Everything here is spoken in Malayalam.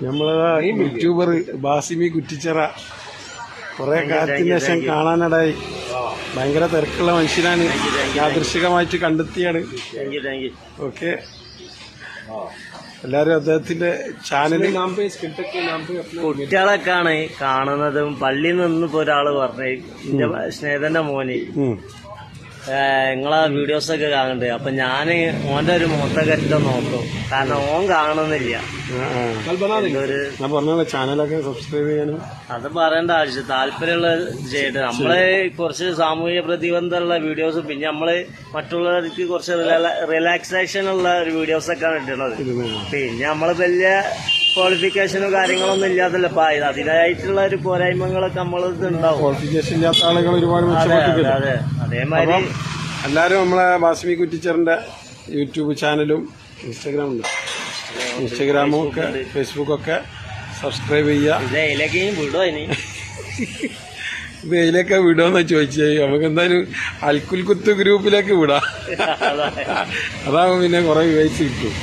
നമ്മളതാ യൂട്യൂബർ ബാസിമി കുറ്റിച്ചിറ കുറെ കാലത്തിന് ശേഷം കാണാനിടയായി. ഭയങ്കര തിരക്കുള്ള മനുഷ്യനാണ്, യാദൃശികമായിട്ട് കണ്ടെത്തിയാണ്. ഓക്കെ, എല്ലാരും അദ്ദേഹത്തിന്റെ ചാനല് കുട്ടികളൊക്കെയാണ് കാണുന്നതും. പള്ളിയിൽ നിന്ന് ഇപ്പൊ ഒരാള് പറഞ്ഞു, എന്റെ സ്നേഹിതന്റെ മോന് നിങ്ങളെ വീഡിയോസ് ഒക്കെ കാണുന്നുണ്ട്. അപ്പൊ ഞാന് ഓന്റെ ഒരു മുഖത്തൊക്കെ നോക്കും, കാരണം ഓൻ കാണുന്നില്ല. ചാനലൊക്കെ സബ്സ്ക്രൈബ് ചെയ്യാനും അത് പറയേണ്ട ആവശ്യം, താല്പര്യമുള്ള ചെയ്തിട്ട് നമ്മള് കുറച്ച് സാമൂഹിക പ്രതിബന്ധമുള്ള വീഡിയോസ്, പിന്നെ നമ്മള് മറ്റുള്ളവർക്ക് കുറച്ച് റിലാക്സേഷൻ ഉള്ള വീഡിയോസ് ഒക്കെയാണ് ഇടുന്നത്. പിന്നെ നമ്മള് വലിയ ക്വാളിഫിക്കേഷനോ കാര്യങ്ങളൊന്നും ഇല്ലാത്തല്ലോ. അതിനായിട്ടുള്ള ഒരു പോരായ്മകളൊക്കെ നമ്മളത് ഉണ്ടാവും. ക്വാളിഫിക്കേഷൻ ഇല്ലാത്ത ആളുകൾ ഒരുപാട് അതെ, അതേമാതിരി എല്ലാരും നമ്മളെ ബാസിമി കുറ്റിച്ചറിന്റെ യൂട്യൂബ് ചാനലും ഇൻസ്റ്റഗ്രാമും ഒക്കെ ഫേസ്ബുക്കൊക്കെ സബ്സ്ക്രൈബ് ചെയ്യുക. ഇതിലൊക്കെ വിടുമെന്ന് ചോദിച്ചു. നമുക്ക് എന്തായാലും അൽക്കുൽ കുത്ത് ഗ്രൂപ്പിലേക്ക് വിടാം. അതാവുമ്പോ പിന്നെ കുറെ വിവരിച്ച് കിട്ടും.